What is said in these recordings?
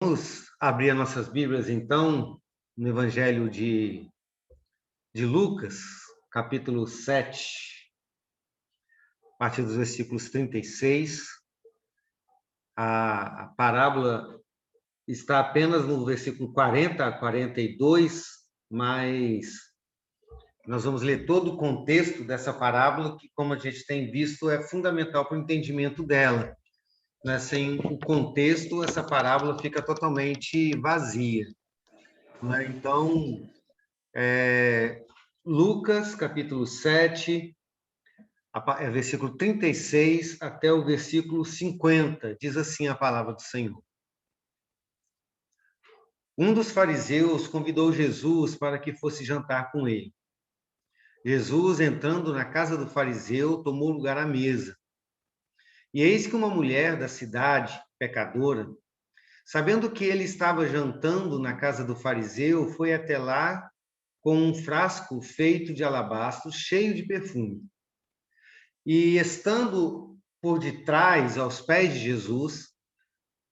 Vamos abrir as nossas Bíblias, então, no Evangelho de Lucas, capítulo 7, a partir dos versículos 36. A parábola está apenas no versículo 40 a 42, mas nós vamos ler todo o contexto dessa parábola, que, como a gente tem visto, é fundamental para o entendimento dela. Né? Sem o contexto, essa parábola fica totalmente vazia. Né? Então, Lucas, capítulo 7, versículo 36 até o versículo 50, diz assim a palavra do Senhor. Um dos fariseus convidou Jesus para que fosse jantar com ele. Jesus, entrando na casa do fariseu, tomou lugar à mesa. E eis que uma mulher da cidade, pecadora, sabendo que ele estava jantando na casa do fariseu, foi até lá com um frasco feito de alabastro, cheio de perfume. E estando por detrás, aos pés de Jesus,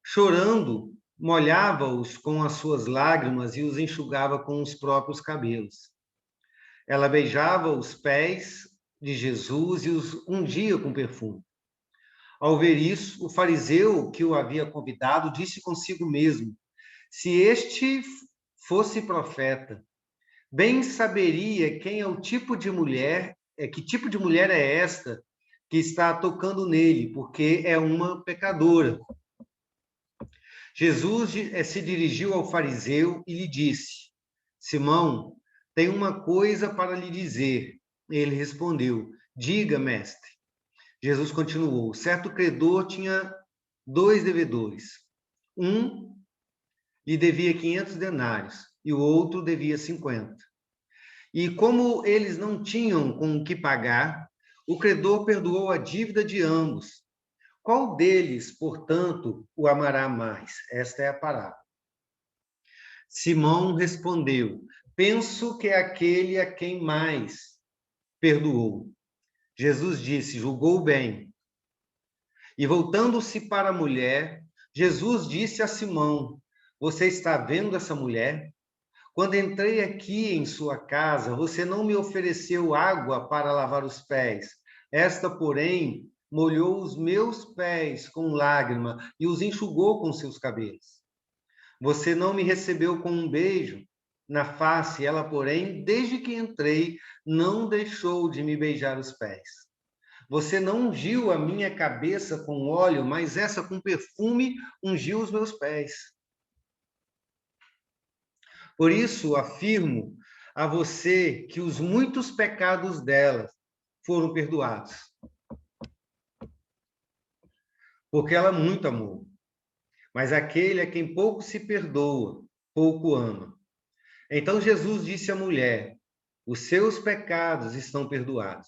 chorando, molhava-os com as suas lágrimas e os enxugava com os próprios cabelos. Ela beijava os pés de Jesus e os ungia com perfume. Ao ver isso, o fariseu que o havia convidado disse consigo mesmo: se este fosse profeta, bem saberia quem é o tipo de mulher, que tipo de mulher é esta que está tocando nele, porque é uma pecadora. Jesus se dirigiu ao fariseu e lhe disse: Simão, tenho uma coisa para lhe dizer. Ele respondeu: diga, mestre. Jesus continuou: certo credor tinha 2 devedores. Um lhe devia 500 denários e o outro devia 50. E como eles não tinham com o que pagar, o credor perdoou a dívida de ambos. Qual deles, portanto, o amará mais? Esta é a parábola. Simão respondeu: penso que é aquele a quem mais perdoou. Jesus disse: julgou bem. E voltando-se para a mulher, Jesus disse a Simão: você está vendo essa mulher? Quando entrei aqui em sua casa, você não me ofereceu água para lavar os pés. Esta, porém, molhou os meus pés com lágrima e os enxugou com seus cabelos. Você não me recebeu com um beijo na face, ela, porém, desde que entrei, não deixou de me beijar os pés. Você não ungiu a minha cabeça com óleo, mas essa com perfume ungiu os meus pés. Por isso, afirmo a você que os muitos pecados dela foram perdoados, porque ela muito amou. Mas aquele a quem pouco se perdoa, pouco ama. Então Jesus disse à mulher: os seus pecados estão perdoados.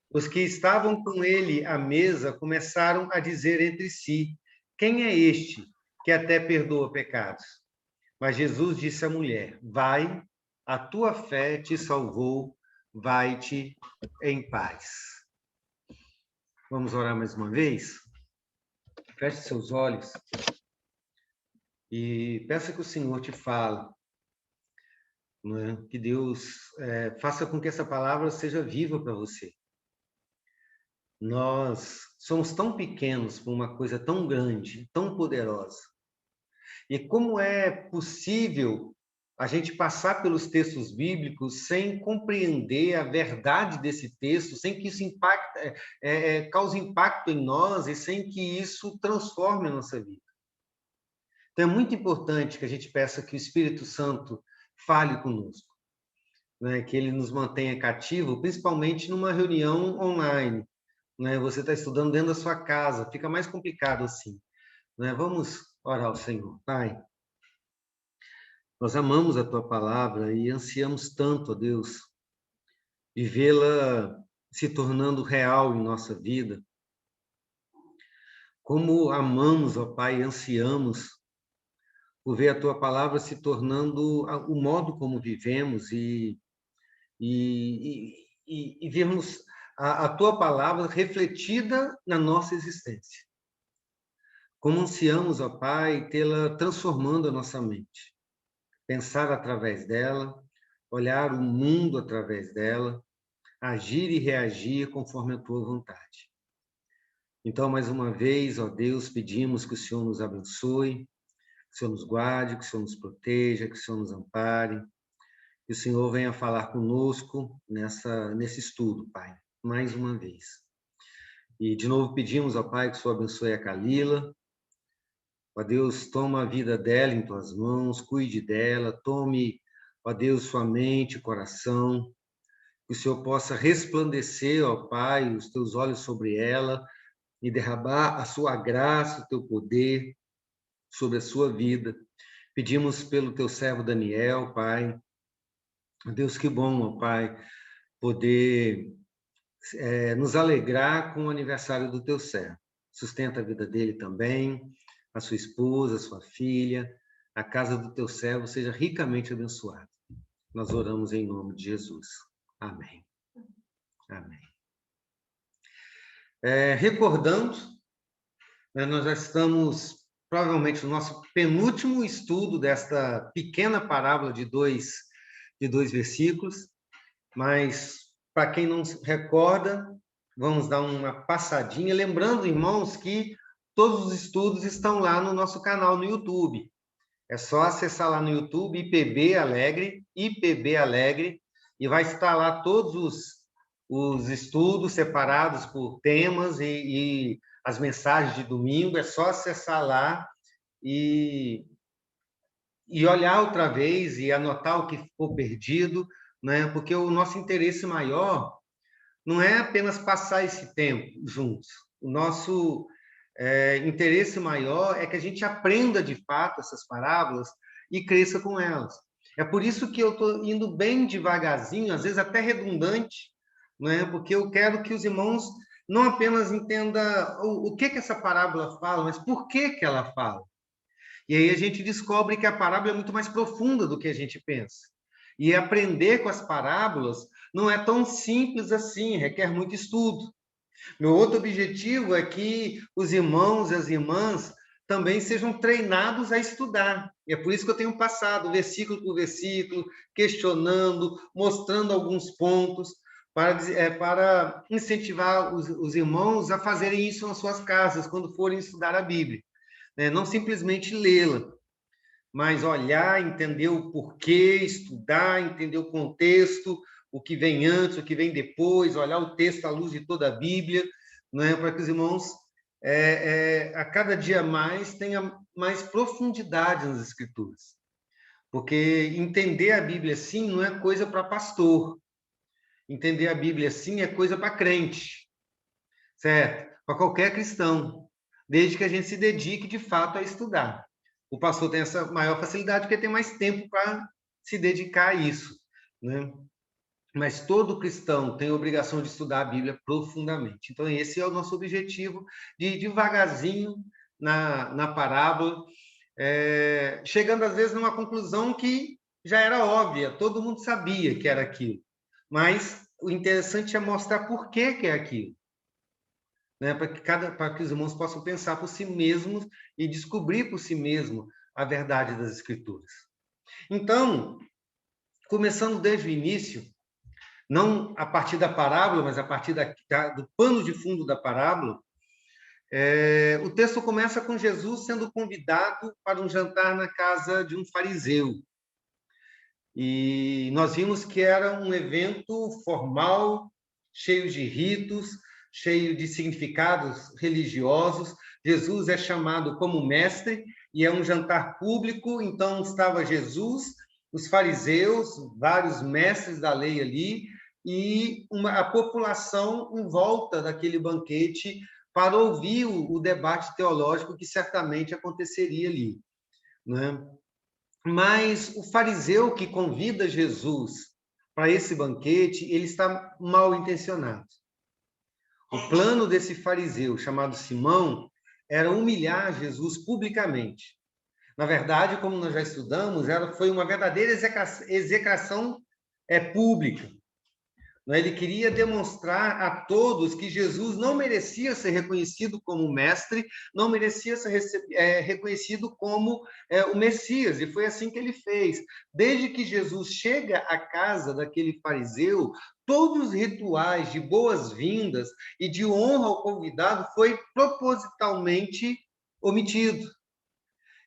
Os que estavam com ele à mesa começaram a dizer entre si: quem é este que até perdoa pecados? Mas Jesus disse à mulher: vai, a tua fé te salvou, vai-te em paz. Vamos orar mais uma vez? Feche seus olhos e peça que o Senhor te fale. Né? Que Deus faça com que essa palavra seja viva para você. Nós somos tão pequenos para uma coisa tão grande, tão poderosa. E como é possível a gente passar pelos textos bíblicos sem compreender a verdade desse texto, sem que isso cause impacto em nós e sem que isso transforme a nossa vida. Então, é muito importante que a gente peça que o Espírito Santo fale conosco, né? Que ele nos mantenha cativo, principalmente numa reunião online. Né? Você está estudando dentro da sua casa, fica mais complicado assim. Né? Vamos orar ao Senhor. Pai, nós amamos a Tua palavra e ansiamos tanto, ó Deus, vivê-la se tornando real em nossa vida. Como amamos, ó Pai, e ansiamos por ver a Tua palavra se tornando o modo como vivemos e vermos a Tua palavra refletida na nossa existência. como ansiamos, ó Pai, tê-la transformando a nossa mente, pensar através dela, olhar o mundo através dela, agir e reagir conforme a tua vontade. Então, mais uma vez, ó Deus, pedimos que o Senhor nos abençoe, que o Senhor nos guarde, que o Senhor nos proteja, que o Senhor nos ampare, que o Senhor venha falar conosco nesse estudo, Pai, mais uma vez. E, de novo, pedimos, ó Pai, que o Senhor abençoe a Kalila. Ó Deus, toma a vida dela em tuas mãos, cuide dela, tome, ó Deus, sua mente, coração, que o Senhor possa resplandecer, ó Pai, os teus olhos sobre ela e derramar a sua graça, o teu poder sobre a sua vida. Pedimos pelo teu servo Daniel, Pai. Deus, que bom, ó Pai, poder nos alegrar com o aniversário do teu servo. Sustenta a vida dele também, a sua esposa, a sua filha, a casa do teu servo seja ricamente abençoada. Nós oramos em nome de Jesus. Amém. Amém. Recordando, nós já estamos provavelmente no nosso penúltimo estudo desta pequena parábola de dois versículos, mas para quem não se recorda, vamos dar uma passadinha, lembrando, irmãos, que todos os estudos estão lá no nosso canal no YouTube. É só acessar lá no YouTube, IPB Alegre, e vai estar lá todos os estudos separados por temas e as mensagens de domingo. É só acessar lá e olhar outra vez e anotar o que ficou perdido, né? Porque o nosso interesse maior não é apenas passar esse tempo juntos. O nosso interesse maior é que a gente aprenda de fato essas parábolas e cresça com elas. É por isso que eu estou indo bem devagarzinho, às vezes até redundante, né? Porque eu quero que os irmãos não apenas entendam o que essa parábola fala, mas por que ela fala. E aí a gente descobre que a parábola é muito mais profunda do que a gente pensa. E aprender com as parábolas não é tão simples assim, requer muito estudo. Meu outro objetivo é que os irmãos e as irmãs também sejam treinados a estudar. E é por isso que eu tenho passado versículo por versículo, questionando, mostrando alguns pontos, para incentivar os irmãos a fazerem isso nas suas casas, quando forem estudar a Bíblia. Não simplesmente lê-la, mas olhar, entender o porquê, estudar, entender o contexto, o que vem antes, o que vem depois, olhar o texto à luz de toda a Bíblia, para que os irmãos, a cada dia mais, tenham mais profundidade nas Escrituras. Porque entender a Bíblia assim não é coisa para pastor. Entender a Bíblia assim é coisa para crente, certo? Para qualquer cristão, desde que a gente se dedique de fato a estudar. O pastor tem essa maior facilidade porque tem mais tempo para se dedicar a isso, né? Mas todo cristão tem a obrigação de estudar a Bíblia profundamente. Então, esse é o nosso objetivo, de ir devagarzinho na parábola, chegando às vezes numa conclusão que já era óbvia, todo mundo sabia que era aquilo. Mas o interessante é mostrar por que é aquilo. Né, para que os irmãos possam pensar por si mesmos e descobrir por si mesmos a verdade das Escrituras. Então, começando desde o início, não a partir da parábola, mas a partir do pano de fundo da parábola, o texto começa com Jesus sendo convidado para um jantar na casa de um fariseu. E nós vimos que era um evento formal, cheio de ritos, cheio de significados religiosos. Jesus é chamado como mestre e é um jantar público, então estava Jesus, os fariseus, vários mestres da lei ali, e a população em volta daquele banquete para ouvir o debate teológico que certamente aconteceria ali, né? Mas o fariseu que convida Jesus para esse banquete, ele está mal intencionado. O plano desse fariseu, chamado Simão, era humilhar Jesus publicamente. Na verdade, como nós já estudamos, foi uma verdadeira execração pública. né? Ele queria demonstrar a todos que Jesus não merecia ser reconhecido como mestre, não merecia ser reconhecido como o Messias, e foi assim que ele fez. Desde que Jesus chega à casa daquele fariseu, todos os rituais de boas-vindas e de honra ao convidado foi propositalmente omitido.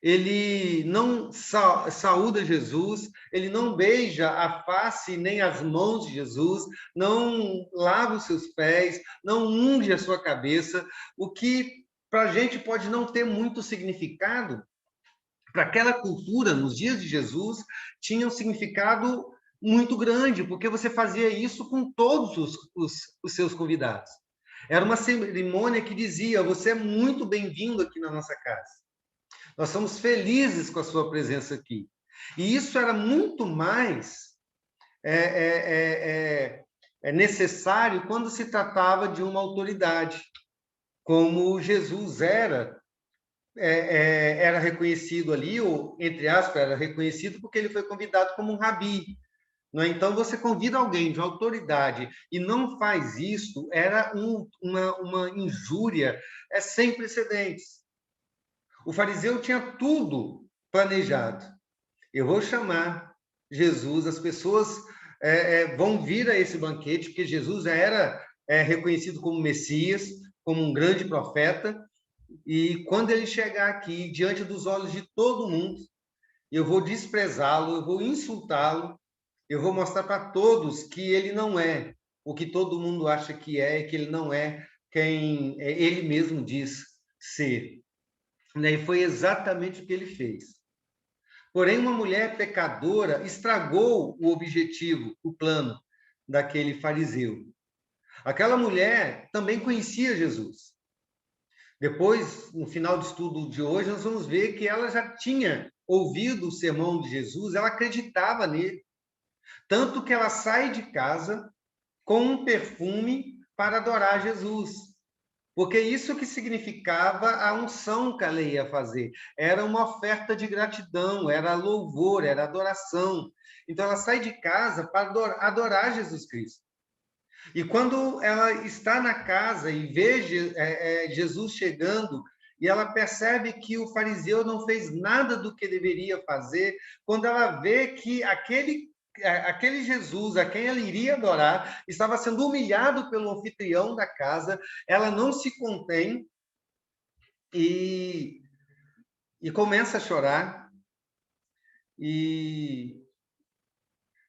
Ele não saúda Jesus, ele não beija a face nem as mãos de Jesus, não lava os seus pés, não unge a sua cabeça, o que para a gente pode não ter muito significado, para aquela cultura, nos dias de Jesus, tinha um significado muito grande, porque você fazia isso com todos os seus convidados. Era uma cerimônia que dizia: você é muito bem-vindo aqui na nossa casa. Nós somos felizes com a sua presença aqui. E isso era muito mais necessário quando se tratava de uma autoridade, como Jesus era reconhecido ali, ou, entre aspas, era reconhecido porque ele foi convidado como um rabi. Não é? Então, você convida alguém de autoridade e não faz isso, era uma injúria sem precedentes. O fariseu tinha tudo planejado. Eu vou chamar Jesus, as pessoas vão vir a esse banquete, porque Jesus já era reconhecido como Messias, como um grande profeta, e quando ele chegar aqui, diante dos olhos de todo mundo, eu vou desprezá-lo, eu vou insultá-lo, eu vou mostrar para todos que ele não é o que todo mundo acha que é, que ele não é quem ele mesmo diz ser. E foi exatamente o que ele fez. Porém, uma mulher pecadora estragou o objetivo, o plano daquele fariseu. Aquela mulher também conhecia Jesus. Depois, no final do estudo de hoje, nós vamos ver que ela já tinha ouvido o sermão de Jesus, ela acreditava nele. Tanto que ela sai de casa com um perfume para adorar Jesus. Porque isso que significava a unção que ela ia fazer. Era uma oferta de gratidão, era louvor, era adoração. Então, ela sai de casa para adorar Jesus Cristo. E quando ela está na casa e vê Jesus chegando, e ela percebe que o fariseu não fez nada do que deveria fazer, quando ela vê que aquele Jesus a quem ela iria adorar estava sendo humilhado pelo anfitrião da casa, ela não se contém e começa a chorar e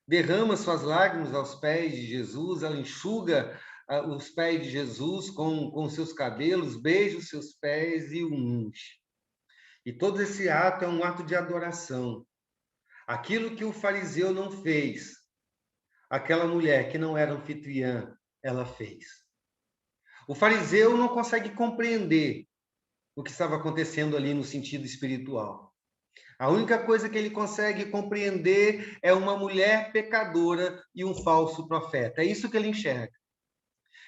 derrama suas lágrimas aos pés de Jesus, ela enxuga os pés de Jesus com seus cabelos, beija os seus pés e o unge. E todo esse ato é um ato de adoração. Aquilo que o fariseu não fez, aquela mulher que não era anfitriã, ela fez. O fariseu não consegue compreender o que estava acontecendo ali no sentido espiritual. A única coisa que ele consegue compreender é uma mulher pecadora e um falso profeta. É isso que ele enxerga.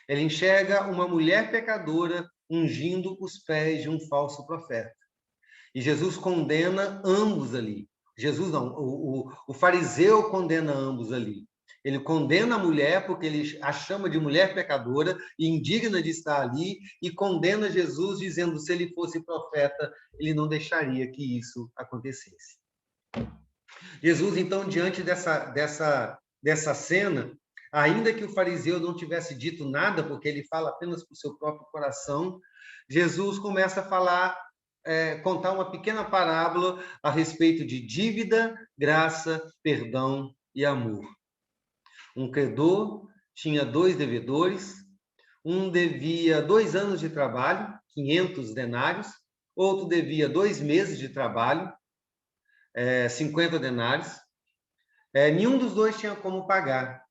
Ele enxerga uma mulher pecadora ungindo os pés de um falso profeta. E Jesus condena ambos ali. Jesus não, o fariseu condena ambos ali. Ele condena a mulher porque ele a chama de mulher pecadora e indigna de estar ali, e condena Jesus dizendo que se ele fosse profeta, ele não deixaria que isso acontecesse. Jesus, então, diante dessa cena, ainda que o fariseu não tivesse dito nada, porque ele fala apenas para o seu próprio coração, Jesus começa a falar, contar uma pequena parábola a respeito de dívida, graça, perdão e amor. Um credor tinha 2 devedores, um devia 2 anos de trabalho, 500 denários, outro devia 2 meses de trabalho, 50 denários. Nenhum dos dois tinha como pagar.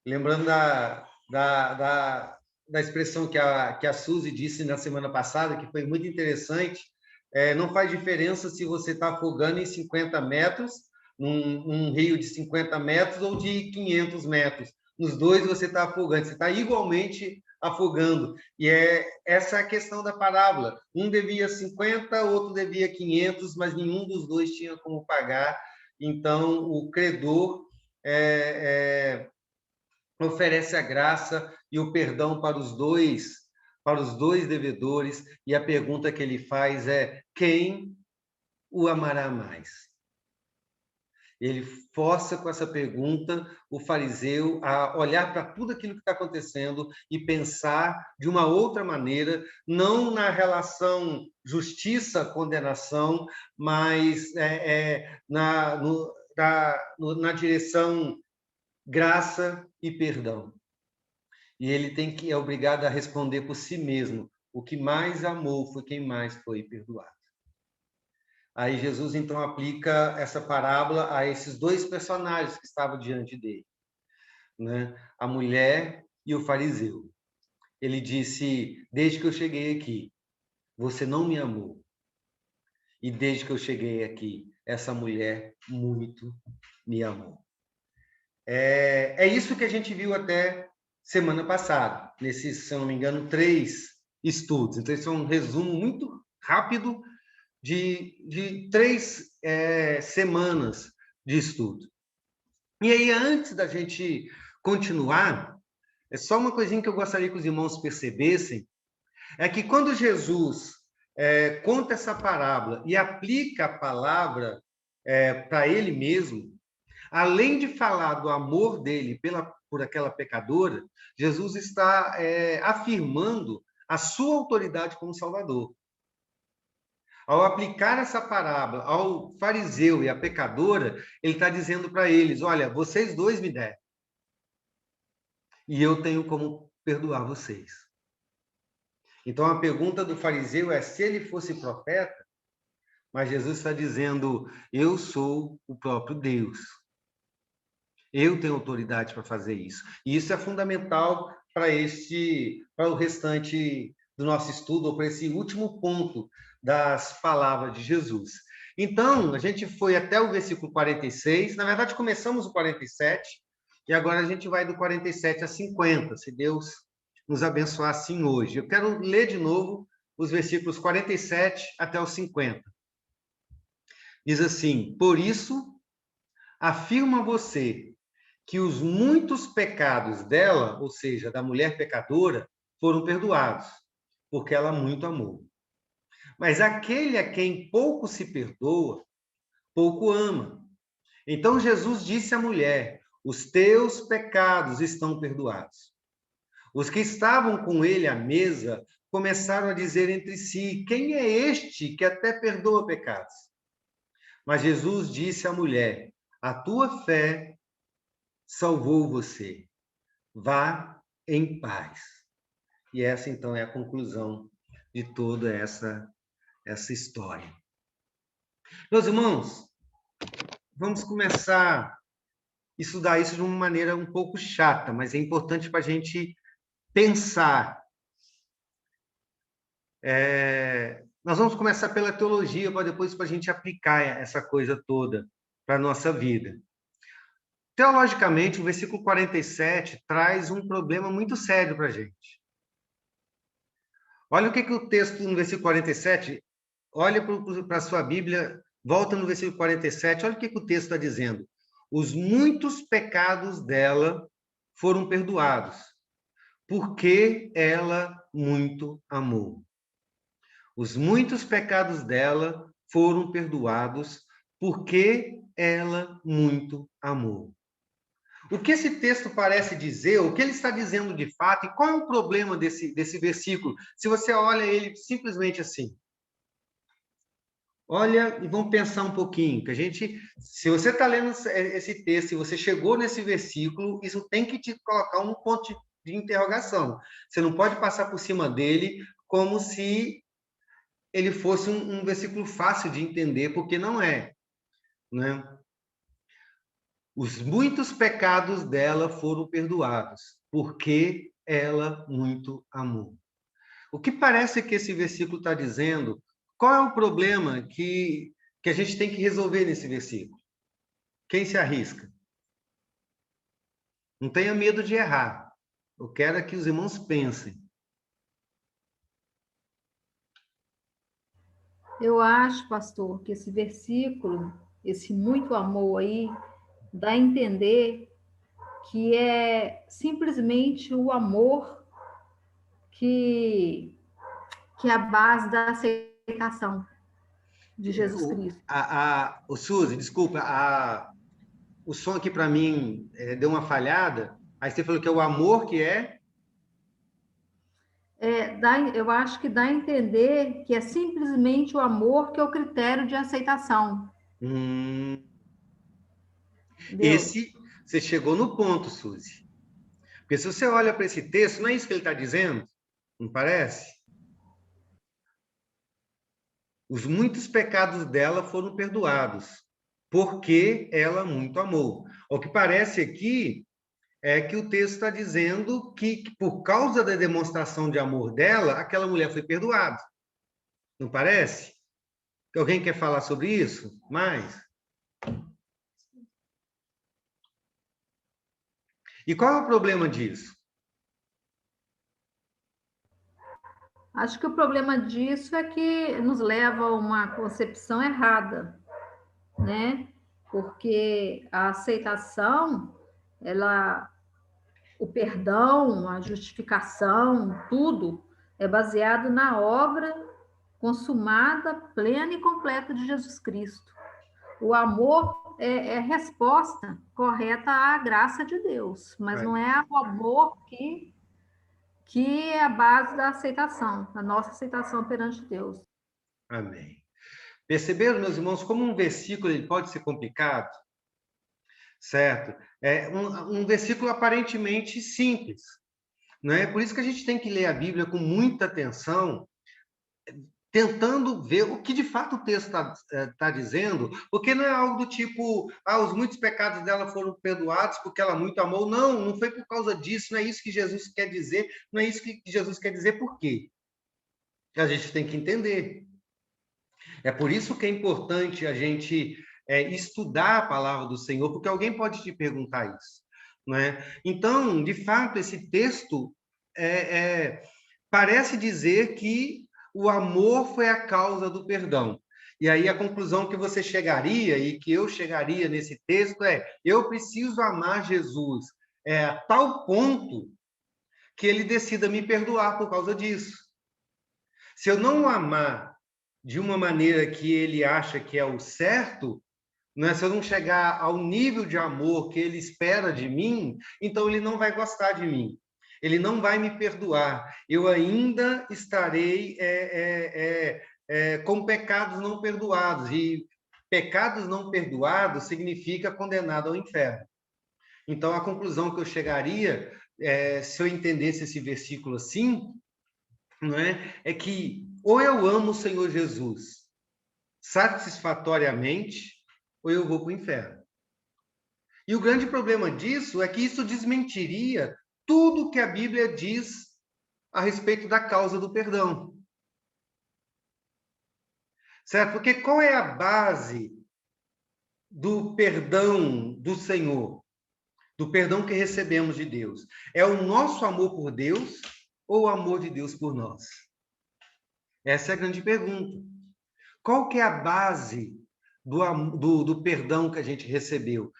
Lembrando da expressão que a Suzy disse na semana passada, que foi muito interessante, não faz diferença se você está afogando em 50 metros, num rio de 50 metros ou de 500 metros. Nos dois você está afogando, você está igualmente afogando. E essa é a questão da parábola. Um devia 50, outro devia 500, mas nenhum dos dois tinha como pagar. Então, o credor oferece a graça e o perdão para os dois devedores, e a pergunta que ele faz é: quem o amará mais? Ele força com essa pergunta o fariseu a olhar para tudo aquilo que está acontecendo e pensar de uma outra maneira, não na relação justiça-condenação, mas na direção graça e perdão. E ele é obrigado a responder por si mesmo: o que mais amou foi quem mais foi perdoado. Aí Jesus então aplica essa parábola a esses dois personagens que estavam diante dele, né? A mulher e o fariseu. Ele disse: desde que eu cheguei aqui, você não me amou. E desde que eu cheguei aqui, essa mulher muito me amou. É isso que a gente viu até semana passada, nesses, se eu não me engano, 3 estudos. Então, esse é um resumo muito rápido de 3 semanas de estudo. E aí, antes da gente continuar, é só uma coisinha que eu gostaria que os irmãos percebessem, é que quando Jesus conta essa parábola e aplica a palavra para ele mesmo, além de falar do amor dele por aquela pecadora, Jesus está afirmando a sua autoridade como Salvador. Ao aplicar essa parábola ao fariseu e à pecadora, ele está dizendo para eles: olha, vocês dois me deram, e eu tenho como perdoar vocês. Então a pergunta do fariseu é se ele fosse profeta, mas Jesus está dizendo: eu sou o próprio Deus. Eu tenho autoridade para fazer isso. E isso é fundamental para o restante do nosso estudo, ou para esse último ponto das palavras de Jesus. Então, a gente foi até o versículo 46, na verdade, começamos o 47, e agora a gente vai do 47 a 50, se Deus nos abençoar assim hoje. Eu quero ler de novo os versículos 47 até os 50. Diz assim: por isso, afirma você que os muitos pecados dela, ou seja, da mulher pecadora, foram perdoados, porque ela muito amou. Mas aquele a quem pouco se perdoa, pouco ama. Então Jesus disse à mulher: os teus pecados estão perdoados. Os que estavam com ele à mesa começaram a dizer entre si: quem é este que até perdoa pecados? Mas Jesus disse à mulher: a tua fé salvou você. Vá em paz. E essa, então, é a conclusão de toda essa história. Meus irmãos, vamos começar a estudar isso de uma maneira um pouco chata, mas é importante para a gente pensar. Nós vamos começar pela teologia, para depois para a gente aplicar essa coisa toda para a nossa vida. Teologicamente, o versículo 47 traz um problema muito sério para a gente. Olha o que o texto no versículo 47, olha para a sua Bíblia, volta no versículo 47, olha o que o texto está dizendo. Os muitos pecados dela foram perdoados, porque ela muito amou. Os muitos pecados dela foram perdoados, porque ela muito amou. O que esse texto parece dizer, o que ele está dizendo de fato, e qual é o problema desse versículo? Se você olha ele simplesmente assim. Olha, e vamos pensar um pouquinho, que a gente, se você está lendo esse texto, se você chegou nesse versículo, isso tem que te colocar um ponto de interrogação. Você não pode passar por cima dele como se ele fosse um versículo fácil de entender, porque não é, né? Os muitos pecados dela foram perdoados, porque ela muito amou. O que parece que esse versículo está dizendo? Qual é o problema que a gente tem que resolver nesse versículo? Quem se arrisca? Não tenha medo de errar. Eu quero é que os irmãos pensem. Eu acho, pastor, que esse versículo, esse muito amor aí, dá a entender que é simplesmente o amor que é a base da aceitação de Jesus Cristo. O Suzy, desculpa, o som aqui para mim deu uma falhada. Aí você falou que é o amor que é? Eu acho que dá a entender que é simplesmente o amor que é o critério de aceitação. Hum, Entendeu? esse, você chegou no ponto, Suzy. Porque se você olha para esse texto, não é isso que ele está dizendo? Não parece? Os muitos pecados dela foram perdoados, porque ela muito amou. O que parece aqui é que o texto está dizendo que por causa da demonstração de amor dela, aquela mulher foi perdoada. Não parece? Alguém quer falar sobre isso? Mais? E qual é o problema disso? Acho que o problema disso é que nos leva a uma concepção errada, né? Porque a aceitação, ela, o perdão, a justificação, tudo é baseado na obra consumada, plena e completa de Jesus Cristo. O amor é resposta correta à graça de Deus, mas não é o amor que é a base da aceitação, da nossa aceitação perante Deus. Amém. Perceberam, meus irmãos, como um versículo ele pode ser complicado? Certo? É um versículo aparentemente simples, não é? Por isso que a gente tem que ler a Bíblia com muita atenção, tentando ver o que de fato o texto está dizendo, porque não é algo do tipo, os muitos pecados dela foram perdoados porque ela muito amou. Não, não foi por causa disso, não é isso que Jesus quer dizer, não é isso que Jesus quer dizer. Por quê? A gente tem que entender. É por isso que é importante a gente estudar a palavra do Senhor, porque alguém pode te perguntar isso, não é? Então, de fato, esse texto parece dizer que o amor foi a causa do perdão. E aí a conclusão que você chegaria e que eu chegaria nesse texto é: eu preciso amar Jesus a tal ponto que ele decida me perdoar por causa disso. Se eu não o amar de uma maneira que ele acha que é o certo, né? Se eu não chegar ao nível de amor que ele espera de mim, então ele não vai gostar de mim. Ele não vai me perdoar. Eu ainda estarei com pecados não perdoados. E pecados não perdoados significa condenado ao inferno. Então, a conclusão que eu chegaria, se eu entendesse esse versículo assim, não é que ou eu amo o Senhor Jesus satisfatoriamente, ou eu vou para o inferno. E o grande problema disso é que isso desmentiria tudo que a Bíblia diz a respeito da causa do perdão. Certo? Porque qual é a base do perdão do Senhor? Do perdão que recebemos de Deus? É o nosso amor por Deus ou o amor de Deus por nós? Essa é a grande pergunta. Qual que é a base do perdão que a gente recebeu?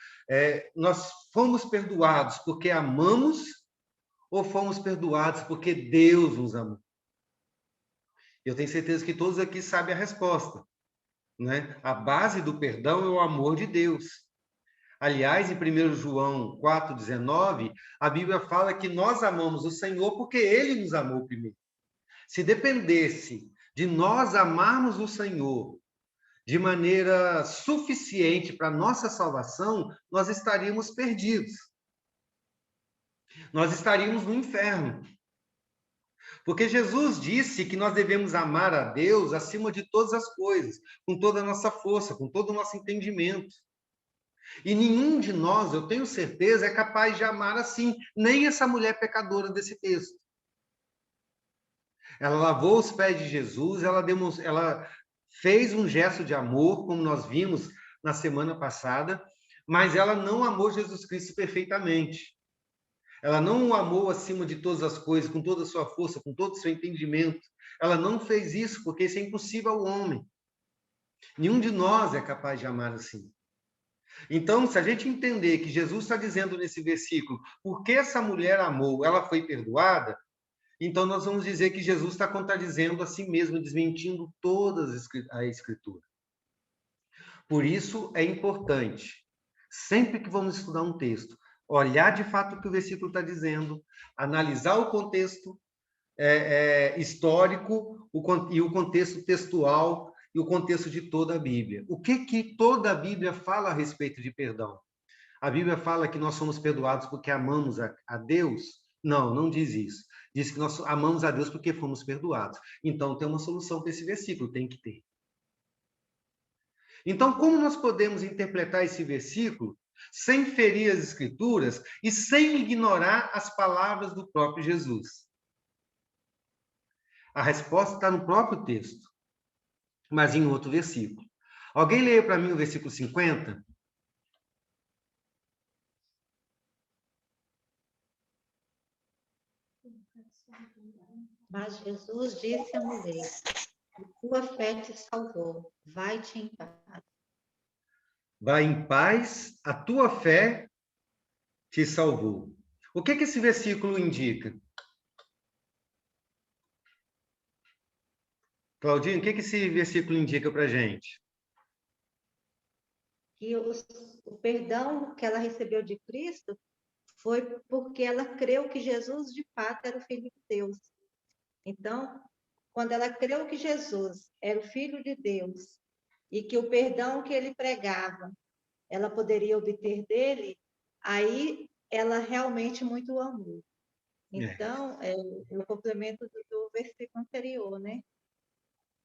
Nós fomos perdoados porque amamos ou fomos perdoados porque Deus nos amou? Eu tenho certeza que todos aqui sabem a resposta, né? A base do perdão é o amor de Deus. Aliás, em 1 João 4,19, a Bíblia fala que nós amamos o Senhor porque Ele nos amou primeiro. Se dependesse de nós amarmos o Senhor de maneira suficiente para nossa salvação, nós estaríamos perdidos. Nós estaríamos no inferno. Porque Jesus disse que nós devemos amar a Deus acima de todas as coisas, com toda a nossa força, com todo o nosso entendimento. E nenhum de nós, eu tenho certeza, é capaz de amar assim, nem essa mulher pecadora desse texto. Ela lavou os pés de Jesus, ela fez um gesto de amor, como nós vimos na semana passada, mas ela não amou Jesus Cristo perfeitamente. Ela não o amou acima de todas as coisas, com toda a sua força, com todo o seu entendimento. Ela não fez isso porque isso é impossível ao homem. Nenhum de nós é capaz de amar assim. Então, se a gente entender que Jesus está dizendo nesse versículo, porque essa mulher amou, ela foi perdoada, então nós vamos dizer que Jesus está contradizendo a si mesmo, desmentindo toda a Escritura. Por isso é importante, sempre que vamos estudar um texto, olhar de fato o que o versículo está dizendo, analisar o contexto histórico e o contexto textual e o contexto de toda a Bíblia. O que toda a Bíblia fala a respeito de perdão? A Bíblia fala que nós somos perdoados porque amamos a Deus? Não, não diz isso. Diz que nós amamos a Deus porque fomos perdoados. Então, tem uma solução para esse versículo, tem que ter. Então, como nós podemos interpretar esse versículo sem ferir as Escrituras e sem ignorar as palavras do próprio Jesus? A resposta está no próprio texto, mas em outro versículo. Alguém leia para mim o versículo 50? Mas Jesus disse à mulher: tua fé te salvou, vai-te em paz. Vai em paz, a tua fé te salvou. O que esse versículo indica? Claudinho, o que esse versículo indica para a gente? Que o perdão que ela recebeu de Cristo foi porque ela creu que Jesus de fato era o Filho de Deus. Então, quando ela creu que Jesus era o Filho de Deus e que o perdão que ele pregava, ela poderia obter dele, aí ela realmente muito o amou. Então, o complemento do versículo anterior, né?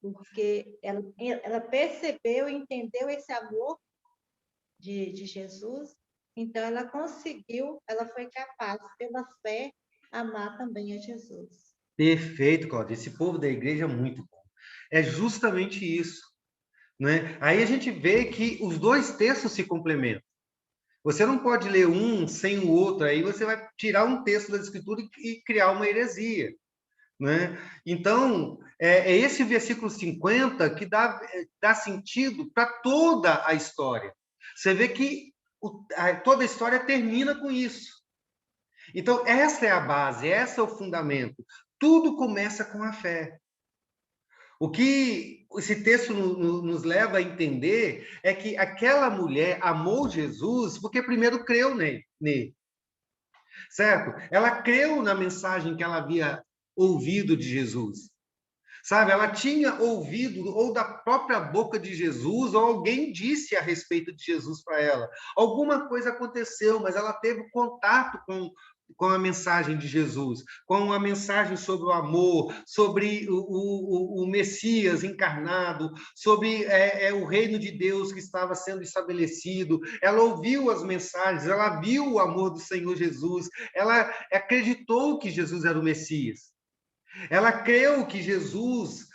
Porque ela percebeu e entendeu esse amor de Jesus, então ela conseguiu, ela foi capaz, pela fé, amar também a Jesus. Perfeito, Claudio. Esse povo da igreja é muito bom. É justamente isso, né? Aí a gente vê que os dois textos se complementam. Você não pode ler um sem o outro, aí você vai tirar um texto da Escritura e criar uma heresia, né? Então, é esse versículo 50 que dá sentido para toda a história. Você vê que toda a história termina com isso. Então, essa é a base, esse é o fundamento. Tudo começa com a fé. O que esse texto nos leva a entender é que aquela mulher amou Jesus porque primeiro creu nele, certo? Ela creu na mensagem que ela havia ouvido de Jesus. Sabe, ela tinha ouvido ou da própria boca de Jesus, ou alguém disse a respeito de Jesus para ela. Alguma coisa aconteceu, mas ela teve contato com a mensagem de Jesus, com a mensagem sobre o amor, sobre o Messias encarnado, sobre o reino de Deus que estava sendo estabelecido. Ela ouviu as mensagens, ela viu o amor do Senhor Jesus, ela acreditou que Jesus era o Messias. Ela creu que Jesus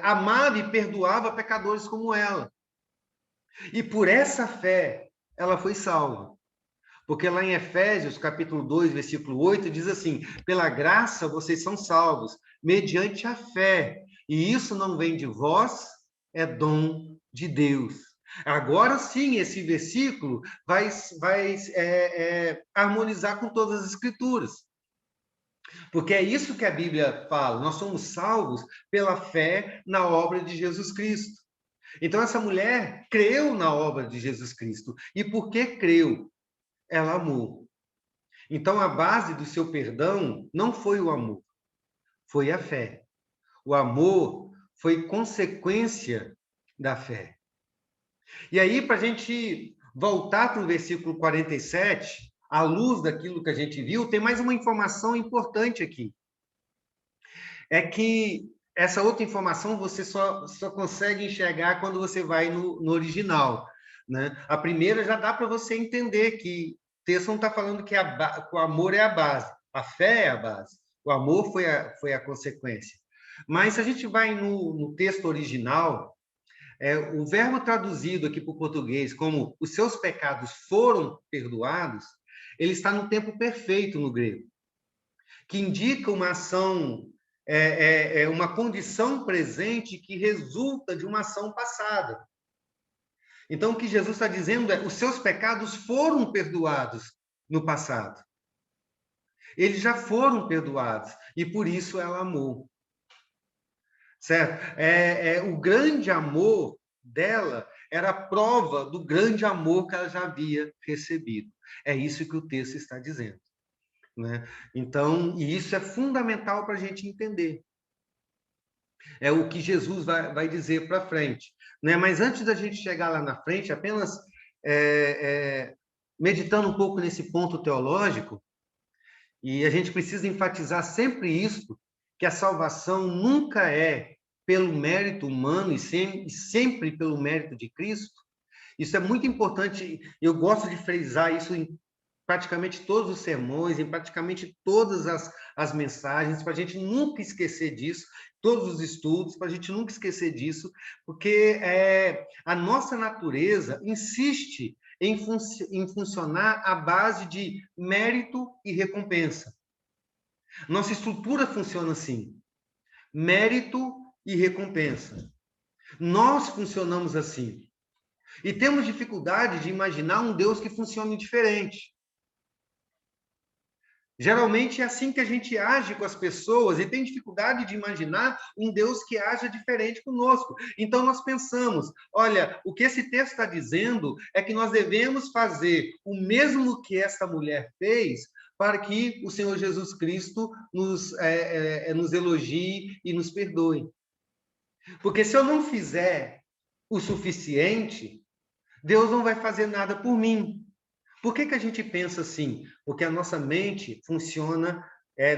amava e perdoava pecadores como ela. E por essa fé, ela foi salva. Porque lá em Efésios, capítulo 2, versículo 8, diz assim: pela graça vocês são salvos, mediante a fé. E isso não vem de vós, é dom de Deus. Agora sim, esse versículo vai harmonizar com todas as escrituras. Porque é isso que a Bíblia fala, nós somos salvos pela fé na obra de Jesus Cristo. Então, essa mulher creu na obra de Jesus Cristo. E por que creu? Ela amou. Então, a base do seu perdão não foi o amor, foi a fé. O amor foi consequência da fé. E aí, para a gente voltar para o versículo 47, à luz daquilo que a gente viu, tem mais uma informação importante aqui. É que essa outra informação você só consegue enxergar quando você vai no original, né? A primeira já dá para você entender que o texto não está falando que o amor é a base, a fé é a base, o amor foi a consequência. Mas se a gente vai no texto original, o verbo traduzido aqui para o português como os seus pecados foram perdoados, ele está no tempo perfeito no grego, que indica uma ação, uma condição presente que resulta de uma ação passada. Então, o que Jesus está dizendo é: os seus pecados foram perdoados no passado. Eles já foram perdoados, e por isso ela amou. Certo? O grande amor dela era a prova do grande amor que ela já havia recebido. É isso que o texto está dizendo. Né? Então, e isso é fundamental para a gente entender. É o que Jesus vai dizer para frente. Né? Mas antes da gente chegar lá na frente, apenas meditando um pouco nesse ponto teológico, e a gente precisa enfatizar sempre isso, que a salvação nunca é pelo mérito humano e sempre pelo mérito de Cristo. Isso é muito importante, eu gosto de frisar isso em praticamente todos os sermões, em praticamente todas as mensagens, para a gente nunca esquecer disso, todos os estudos, para a gente nunca esquecer disso, porque a nossa natureza insiste em funcionar à base de mérito e recompensa. Nossa estrutura funciona assim: mérito e recompensa. Nós funcionamos assim. E temos dificuldade de imaginar um Deus que funcione diferente. Geralmente é assim que a gente age com as pessoas e tem dificuldade de imaginar um Deus que haja diferente conosco. Então nós pensamos, olha, o que esse texto está dizendo é que nós devemos fazer o mesmo que essa mulher fez para que o Senhor Jesus Cristo nos elogie e nos perdoe. Porque se eu não fizer o suficiente, Deus não vai fazer nada por mim. Por que a gente pensa assim? Porque a nossa mente funciona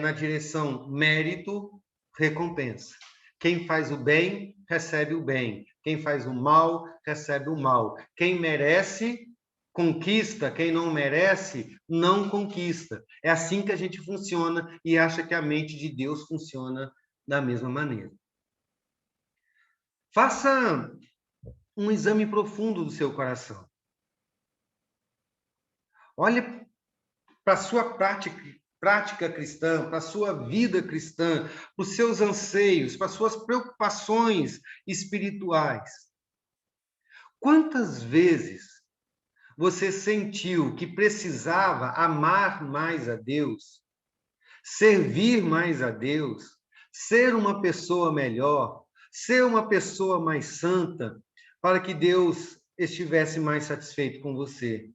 na direção mérito, recompensa. Quem faz o bem, recebe o bem. Quem faz o mal, recebe o mal. Quem merece, conquista. Quem não merece, não conquista. É assim que a gente funciona e acha que a mente de Deus funciona da mesma maneira. Faça um exame profundo do seu coração. Olhe para a sua prática cristã, para a sua vida cristã, para os seus anseios, para as suas preocupações espirituais. Quantas vezes você sentiu que precisava amar mais a Deus, servir mais a Deus, ser uma pessoa melhor, ser uma pessoa mais santa, para que Deus estivesse mais satisfeito com você,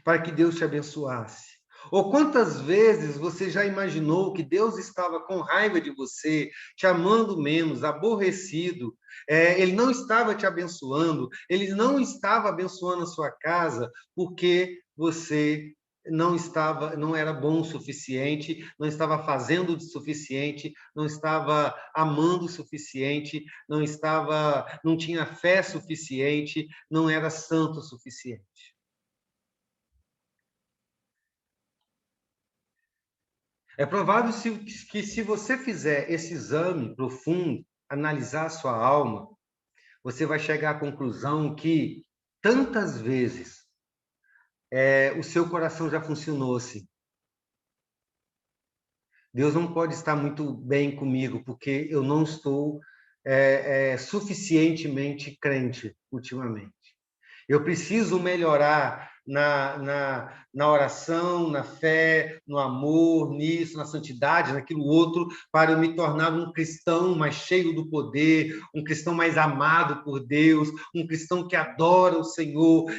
para que Deus te abençoasse? Ou quantas vezes você já imaginou que Deus estava com raiva de você, te amando menos, aborrecido, Ele não estava te abençoando, Ele não estava abençoando a sua casa, porque você não era bom o suficiente, não estava fazendo o suficiente, não estava amando o suficiente, não tinha fé suficiente, não era santo o suficiente. É provável que se você fizer esse exame profundo, analisar a sua alma, você vai chegar à conclusão que tantas vezes o seu coração já funcionou assim. Deus não pode estar muito bem comigo, porque eu não estou suficientemente crente ultimamente. Eu preciso melhorar na oração, na fé, no amor, nisso, na santidade, naquilo outro, para eu me tornar um cristão mais cheio do poder, um cristão mais amado por Deus, um cristão que adora o Senhor,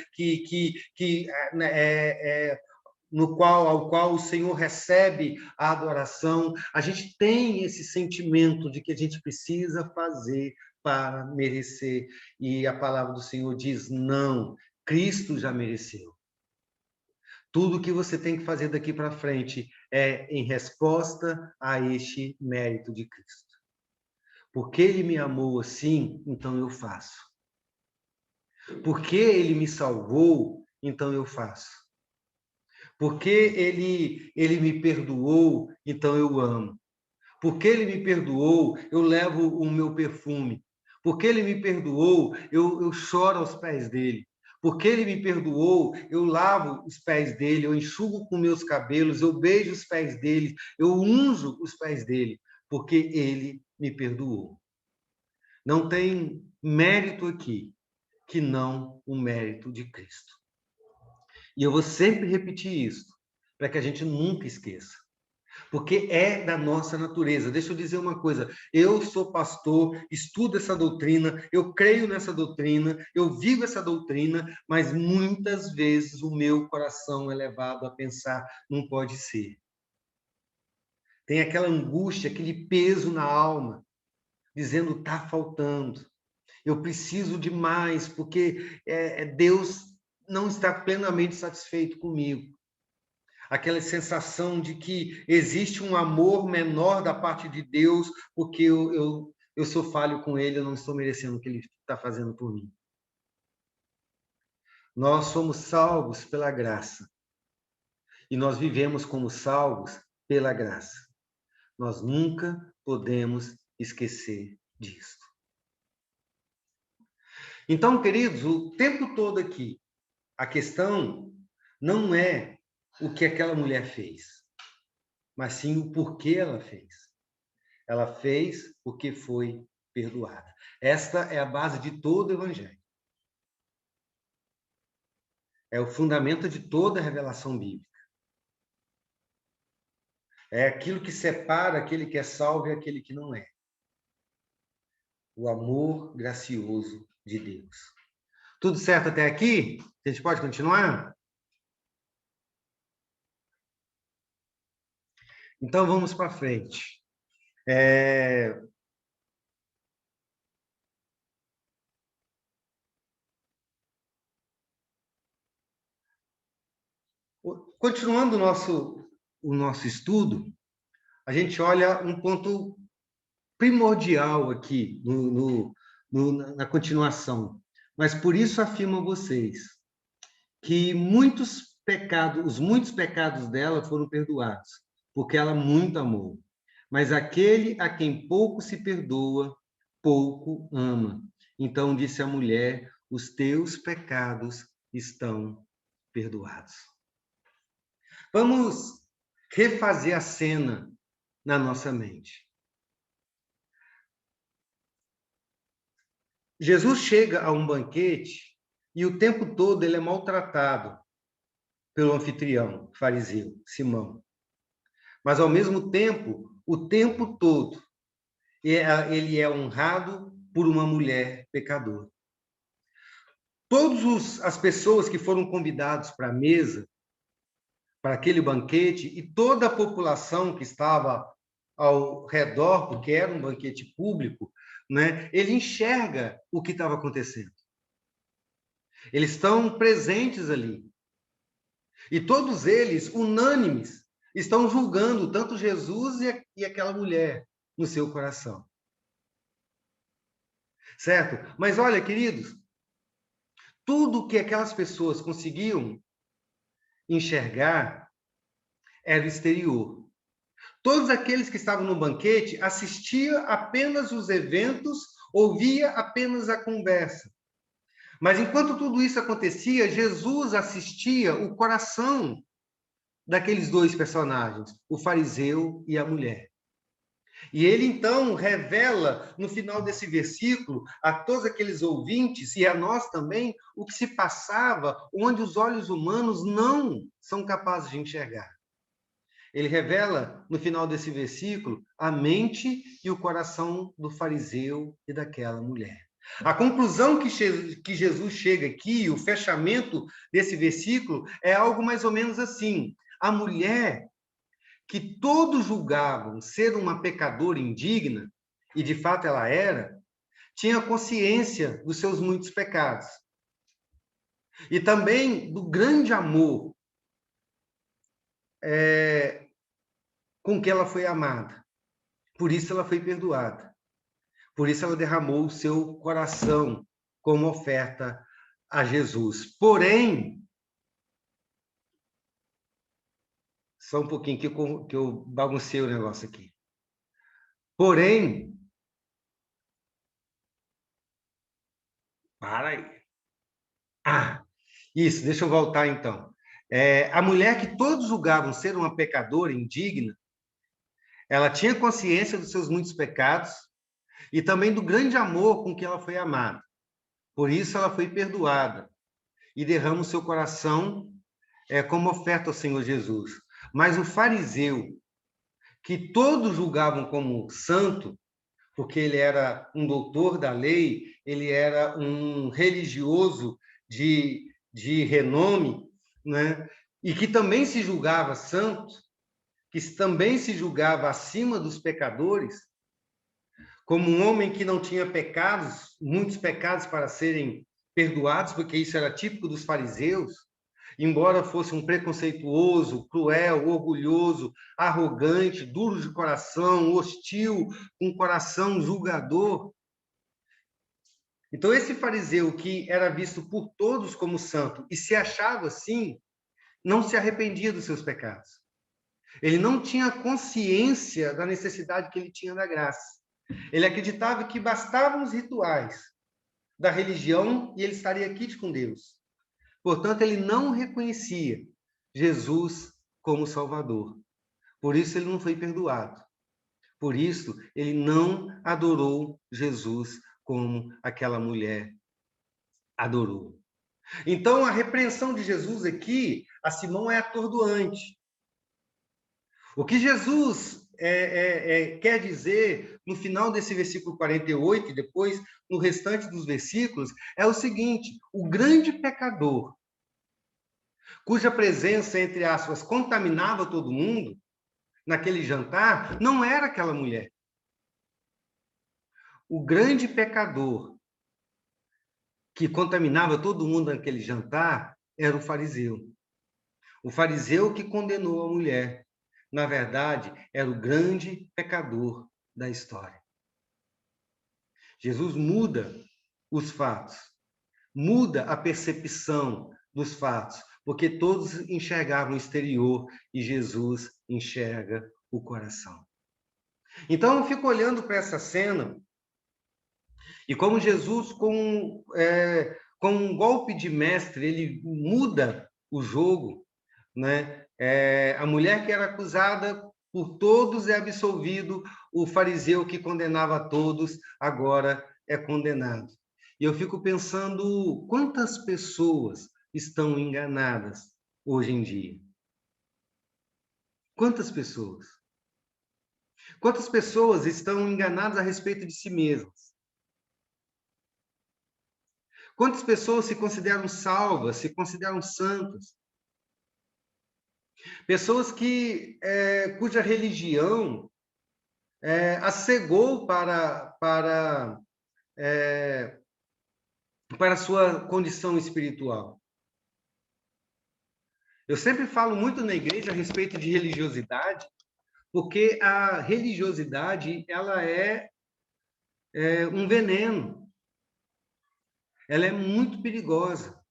ao qual o Senhor recebe a adoração. A gente tem esse sentimento de que a gente precisa fazer para merecer. E a palavra do Senhor diz: não, Cristo já mereceu. Tudo que você tem que fazer daqui para frente é em resposta a este mérito de Cristo. Porque Ele me amou assim, então eu faço. Porque Ele me salvou, então eu faço. Porque ele me perdoou, então eu amo. Porque ele me perdoou, eu levo o meu perfume. Porque ele me perdoou, eu choro aos pés dele. Porque ele me perdoou, eu lavo os pés dele, eu enxugo com meus cabelos, eu beijo os pés dele, eu unjo os pés dele, porque ele me perdoou. Não tem mérito aqui que não o mérito de Cristo. E eu vou sempre repetir isso, para que a gente nunca esqueça. Porque é da nossa natureza. Deixa eu dizer uma coisa, eu sou pastor, estudo essa doutrina, eu creio nessa doutrina, eu vivo essa doutrina, mas muitas vezes o meu coração é levado a pensar, não pode ser. Tem aquela angústia, aquele peso na alma, dizendo, está faltando. Eu preciso de mais, porque Deus não está plenamente satisfeito comigo. Aquela sensação de que existe um amor menor da parte de Deus, porque eu sou falho com Ele, eu não estou merecendo o que Ele está fazendo por mim. Nós somos salvos pela graça. E nós vivemos como salvos pela graça. Nós nunca podemos esquecer disso. Então, queridos, o tempo todo aqui, a questão não é o que aquela mulher fez, mas sim o porquê ela fez. Ela fez porque foi perdoada. Esta é a base de todo o Evangelho. É o fundamento de toda a revelação bíblica. É aquilo que separa aquele que é salvo e aquele que não é. O amor gracioso de Deus. Tudo certo até aqui? A gente pode continuar? Então, vamos para frente. Continuando o nosso estudo, a gente olha um ponto primordial aqui na continuação. Mas por isso afirmo a vocês que os muitos pecados dela foram perdoados, porque ela muito amou. Mas aquele a quem pouco se perdoa, pouco ama. Então disse a mulher, os teus pecados estão perdoados. Vamos refazer a cena na nossa mente. Jesus chega a um banquete e o tempo todo ele é maltratado pelo anfitrião fariseu, Simão. Mas, ao mesmo tempo, o tempo todo, ele é honrado por uma mulher pecadora. Todas as pessoas que foram convidadas para a mesa, para aquele banquete, e toda a população que estava ao redor, porque era um banquete público, né, ele enxerga o que estava acontecendo. Eles estão presentes ali. E todos eles, unânimes, estão julgando tanto Jesus e aquela mulher no seu coração. Certo? Mas olha, queridos, tudo que aquelas pessoas conseguiam enxergar era o exterior. Todos aqueles que estavam no banquete assistiam apenas os eventos, ouvia apenas a conversa. Mas enquanto tudo isso acontecia, Jesus assistia o coração daqueles dois personagens, o fariseu e a mulher. E ele, então, revela, no final desse versículo, a todos aqueles ouvintes, e a nós também, o que se passava, onde os olhos humanos não são capazes de enxergar. Ele revela, no final desse versículo, a mente e o coração do fariseu e daquela mulher. A conclusão que Jesus chega aqui, o fechamento desse versículo, é algo mais ou menos assim. A mulher que todos julgavam ser uma pecadora indigna, e de fato ela era, tinha consciência dos seus muitos pecados. E também do grande amor com que ela foi amada. Por isso ela foi perdoada. Por isso ela derramou o seu coração como oferta a Jesus. Porém, só um pouquinho que eu baguncei o negócio aqui. Porém, para aí. Isso, deixa eu voltar então. A mulher que todos julgavam ser uma pecadora indigna, ela tinha consciência dos seus muitos pecados e também do grande amor com que ela foi amada. Por isso ela foi perdoada e derrama o seu coração como oferta ao Senhor Jesus. Mas o fariseu, que todos julgavam como santo, porque ele era um doutor da lei, ele era um religioso de renome, né? E que também se julgava santo, que também se julgava acima dos pecadores, como um homem que não tinha pecados, muitos pecados para serem perdoados, porque isso era típico dos fariseus, embora fosse um preconceituoso, cruel, orgulhoso, arrogante, duro de coração, hostil, um coração julgador. Então, esse fariseu que era visto por todos como santo e se achava assim, não se arrependia dos seus pecados. Ele não tinha consciência da necessidade que ele tinha da graça. Ele acreditava que bastavam os rituais da religião e ele estaria quitte com Deus. Portanto, ele não reconhecia Jesus como Salvador. Por isso, ele não foi perdoado. Por isso, ele não adorou Jesus como aquela mulher adorou. Então, a repreensão de Jesus aqui, a Simão, é atordoante. O que Jesus quer dizer no final desse versículo 48 e depois no restante dos versículos é o seguinte: o grande pecador, cuja presença, entre aspas, contaminava todo mundo naquele jantar, não era aquela mulher. O grande pecador que contaminava todo mundo naquele jantar era o fariseu. O fariseu que condenou a mulher, na verdade, era o grande pecador da história. Jesus muda os fatos, muda a percepção dos fatos, porque todos enxergavam o exterior e Jesus enxerga o coração. Então, eu fico olhando para essa cena e como Jesus, com um golpe de mestre, ele muda o jogo, né? A mulher que era acusada por todos é absolvido, o fariseu que condenava a todos agora é condenado. E eu fico pensando quantas pessoas estão enganadas hoje em dia. Quantas pessoas? Quantas pessoas estão enganadas a respeito de si mesmas? Quantas pessoas se consideram salvas, se consideram santas? Pessoas cuja religião as cegou para a sua condição espiritual. Eu sempre falo muito na igreja a respeito de religiosidade, porque a religiosidade ela é um veneno. Ela é muito perigosa.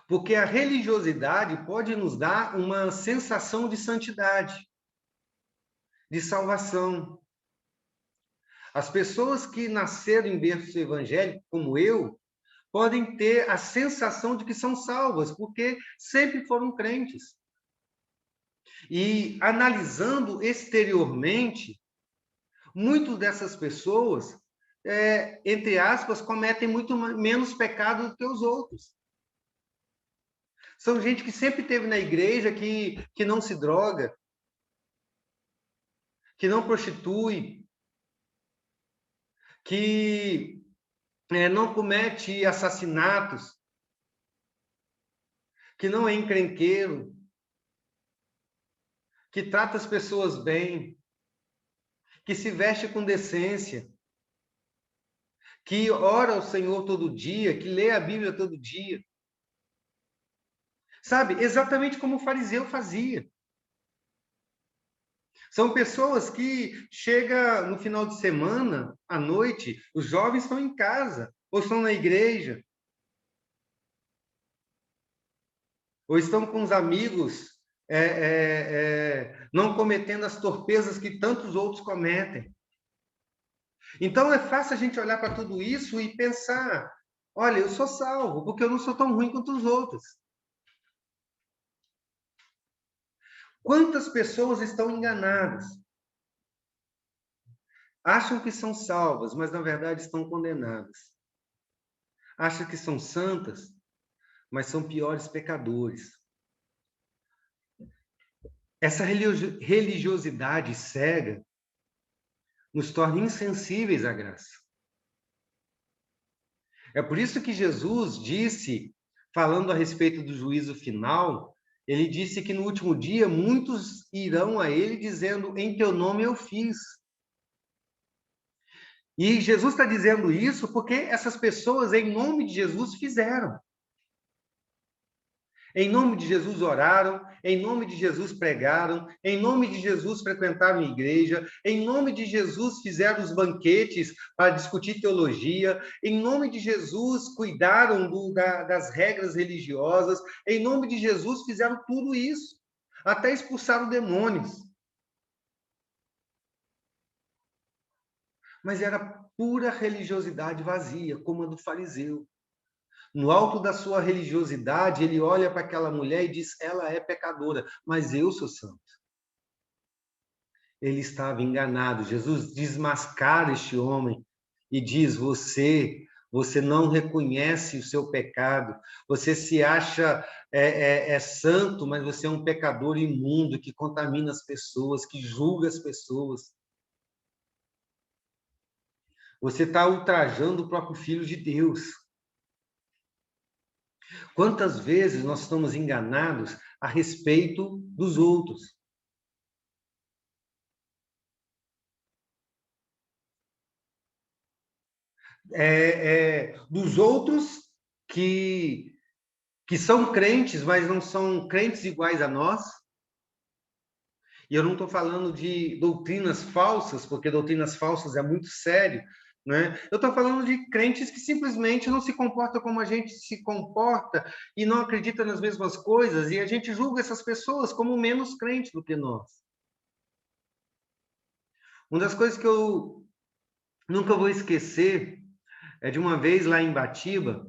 Porque a religiosidade pode nos dar uma sensação de santidade, de salvação. As pessoas que nasceram em berço evangélico, como eu, podem ter a sensação de que são salvas, porque sempre foram crentes. E analisando exteriormente, muitas dessas pessoas, entre aspas, cometem muito menos pecado do que os outros. São gente que sempre esteve na igreja, que não se droga, que não prostitui, que não comete assassinatos, que não é encrenqueiro, que trata as pessoas bem, que se veste com decência, que ora ao Senhor todo dia, que lê a Bíblia todo dia. Sabe? Exatamente como o fariseu fazia. São pessoas que chega no final de semana, à noite, os jovens estão em casa, ou estão na igreja, ou estão com os amigos, não cometendo as torpezas que tantos outros cometem. Então, é fácil a gente olhar para tudo isso e pensar, olha, eu sou salvo, porque eu não sou tão ruim quanto os outros. Quantas pessoas estão enganadas? Acham que são salvas, mas, na verdade, estão condenadas. acham que são santas, mas são piores pecadores. Essa religiosidade cega nos torna insensíveis à graça. É por isso que Jesus disse, falando a respeito do juízo final, ele disse que no último dia muitos irão a ele dizendo: em teu nome eu fiz. E Jesus está dizendo isso porque essas pessoas, em nome de Jesus, fizeram. Em nome de Jesus oraram, em nome de Jesus pregaram, em nome de Jesus frequentaram a igreja, em nome de Jesus fizeram os banquetes para discutir teologia, em nome de Jesus cuidaram das regras religiosas, em nome de Jesus fizeram tudo isso, até expulsaram demônios. Mas era pura religiosidade vazia, como a do fariseu. No alto da sua religiosidade, ele olha para aquela mulher e diz: ela é pecadora, mas eu sou santo. Ele estava enganado. Jesus desmascara este homem e diz: você não reconhece o seu pecado, você se acha santo, mas você é um pecador imundo que contamina as pessoas, que julga as pessoas. Você está ultrajando o próprio Filho de Deus. Quantas vezes nós estamos enganados a respeito dos outros? Dos outros que são crentes, mas não são crentes iguais a nós. E eu não estou falando de doutrinas falsas, porque doutrinas falsas é muito sério, né? Eu estou falando de crentes que simplesmente não se comportam como a gente se comporta e não acreditam nas mesmas coisas, e a gente julga essas pessoas como menos crentes do que nós. Uma das coisas que eu nunca vou esquecer é de uma vez lá em Batiba,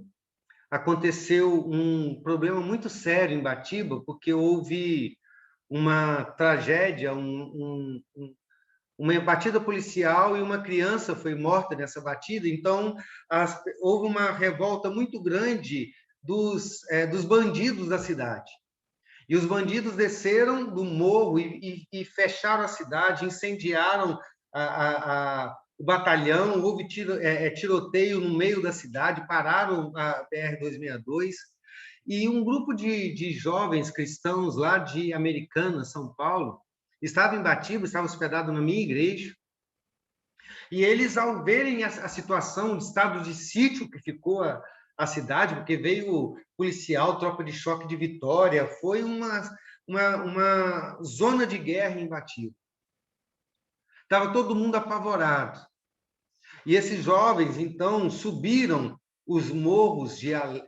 aconteceu um problema muito sério em Batiba, porque houve uma tragédia, uma batida policial e uma criança foi morta nessa batida. Então, houve uma revolta muito grande dos bandidos da cidade. E os bandidos desceram do morro e fecharam a cidade, incendiaram o batalhão, houve tiroteio no meio da cidade, pararam a BR-262, e um grupo de jovens cristãos lá de Americana, São Paulo, estava em Batiba, estava hospedado na minha igreja, e eles, ao verem a situação, o estado de sítio que ficou a cidade, porque veio policial, tropa de choque de Vitória, foi uma zona de guerra em Batiba. Estava todo mundo apavorado. E esses jovens, então, subiram os morros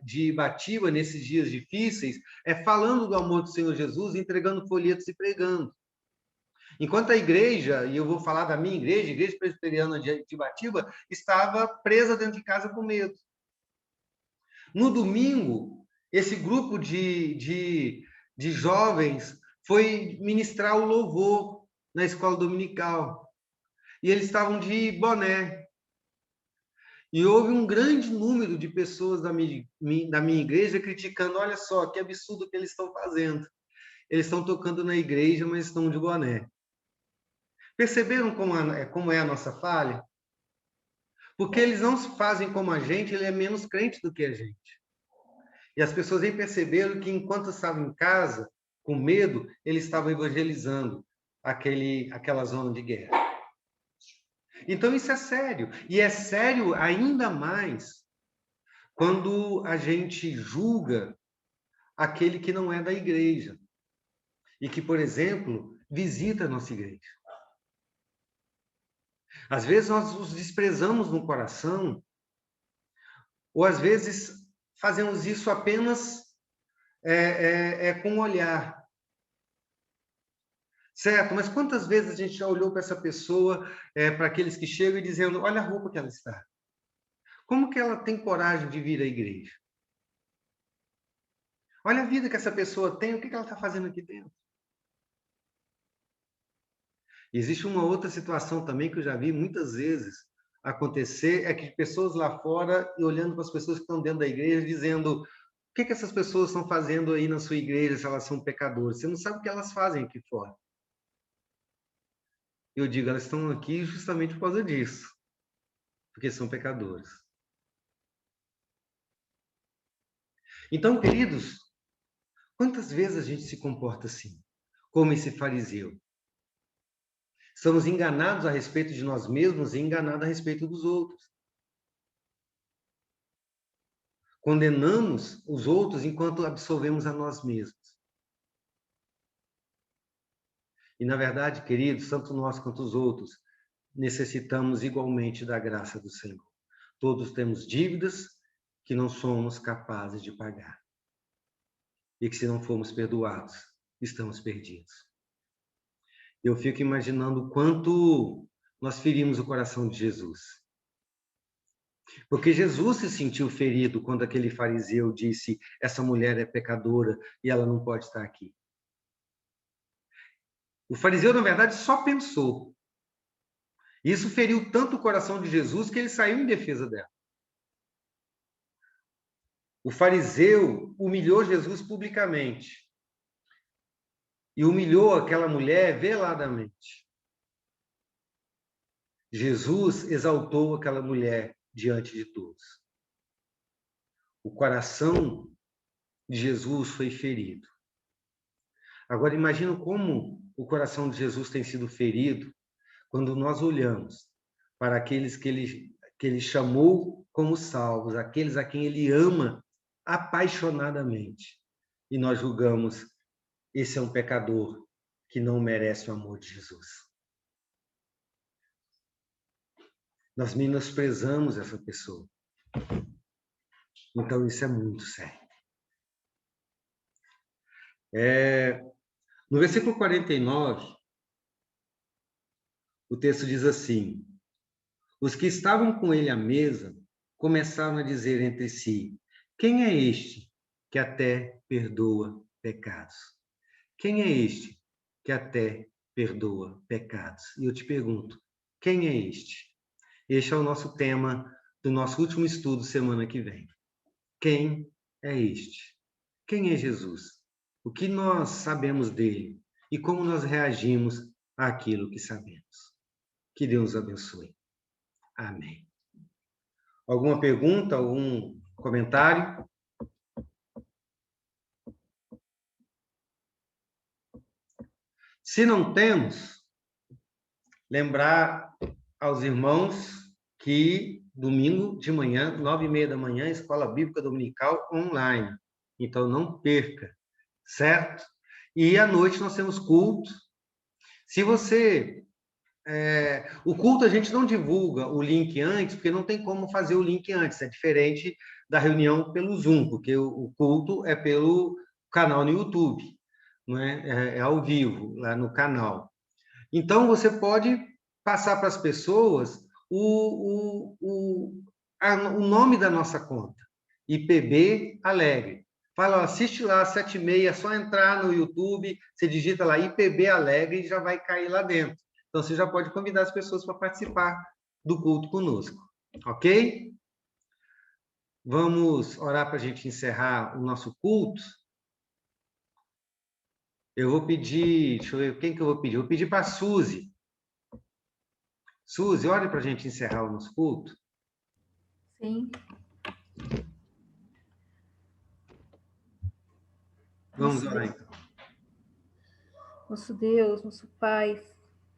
de Batiba nesses dias difíceis, falando do amor do Senhor Jesus, entregando folhetos e pregando. Enquanto a igreja, e eu vou falar da minha igreja, a Igreja Presbiteriana de Batiba, estava presa dentro de casa com medo. No domingo, esse grupo de jovens foi ministrar o louvor na escola dominical. E eles estavam de boné. E houve um grande número de pessoas da minha igreja criticando: olha só, que absurdo que eles estão fazendo. Eles estão tocando na igreja, mas estão de boné. Perceberam como é a nossa falha? Porque eles não fazem como a gente, ele é menos crente do que a gente. E as pessoas nem perceberam que, enquanto estavam em casa, com medo, eles estavam evangelizando aquela zona de guerra. Então, isso é sério. E é sério ainda mais quando a gente julga aquele que não é da igreja e que, por exemplo, visita a nossa igreja. Às vezes nós os desprezamos no coração, ou às vezes fazemos isso apenas com um olhar. Certo? Mas quantas vezes a gente já olhou para essa pessoa, para aqueles que chegam e dizendo: olha a roupa que ela está. Como que ela tem coragem de vir à igreja? Olha a vida que essa pessoa tem, o que ela está fazendo aqui dentro? Existe uma outra situação também que eu já vi muitas vezes acontecer é que pessoas lá fora, e olhando para as pessoas que estão dentro da igreja, dizendo: o que essas pessoas estão fazendo aí na sua igreja se elas são pecadoras? Você não sabe o que elas fazem aqui fora. Eu digo, elas estão aqui justamente por causa disso, porque são pecadoras. Então, queridos, quantas vezes a gente se comporta assim, como esse fariseu? Estamos enganados a respeito de nós mesmos e enganados a respeito dos outros. Condenamos os outros enquanto absolvemos a nós mesmos. E, na verdade, queridos, tanto nós quanto os outros, necessitamos igualmente da graça do Senhor. Todos temos dívidas que não somos capazes de pagar. E que, se não formos perdoados, estamos perdidos. Eu fico imaginando o quanto nós ferimos o coração de Jesus. Porque Jesus se sentiu ferido quando aquele fariseu disse: essa mulher é pecadora e ela não pode estar aqui. O fariseu, na verdade, só pensou. Isso feriu tanto o coração de Jesus que ele saiu em defesa dela. O fariseu humilhou Jesus publicamente. E humilhou aquela mulher veladamente. Jesus exaltou aquela mulher diante de todos. O coração de Jesus foi ferido. Agora, imagina como o coração de Jesus tem sido ferido quando nós olhamos para aqueles que ele chamou como salvos, aqueles a quem ele ama apaixonadamente. E nós julgamos: esse é um pecador que não merece o amor de Jesus. Nós menosprezamos essa pessoa. Então, isso é muito sério. No versículo 49, o texto diz assim: os que estavam com ele à mesa começaram a dizer entre si: quem é este que até perdoa pecados? Quem é este que até perdoa pecados? E eu te pergunto, quem é este? Este é o nosso tema do nosso último estudo semana que vem. Quem é este? Quem é Jesus? O que nós sabemos dele? E como nós reagimos àquilo que sabemos? Que Deus abençoe. Amém. Alguma pergunta, algum comentário? Se não temos, lembrar aos irmãos que domingo de manhã, 9h30 da manhã, Escola Bíblica Dominical online. Então, não perca, certo? E à noite nós temos culto. Se você... o culto a gente não divulga o link antes, porque não tem como fazer o link antes. É diferente da reunião pelo Zoom, porque o culto é pelo canal no YouTube, não é? É ao vivo, lá no canal. Então, você pode passar para as pessoas o nome da nossa conta, IPB Alegre. Fala, ó, assiste lá às 7h30, é só entrar no YouTube, você digita lá IPB Alegre e já vai cair lá dentro. Então, você já pode convidar as pessoas para participar do culto conosco, ok? Vamos orar para a gente encerrar o nosso culto. Eu vou pedir, deixa eu ver, quem que eu vou pedir? Eu vou pedir para a Suzy. Suzy, olha para a gente encerrar o nosso culto. Sim. Vamos orar, então. Nosso Deus, nosso Pai,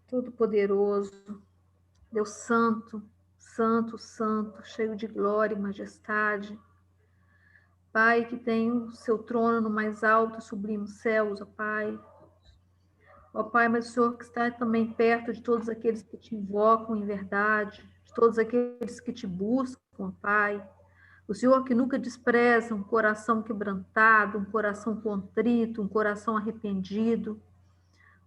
Todo-Poderoso, Deus Santo, Santo, Santo, cheio de glória e majestade. Pai, que tem o seu trono no mais alto e sublime céus, ó Pai. Ó Pai, mas o Senhor que está também perto de todos aqueles que te invocam em verdade, de todos aqueles que te buscam, ó Pai. O Senhor que nunca despreza um coração quebrantado, um coração contrito, um coração arrependido.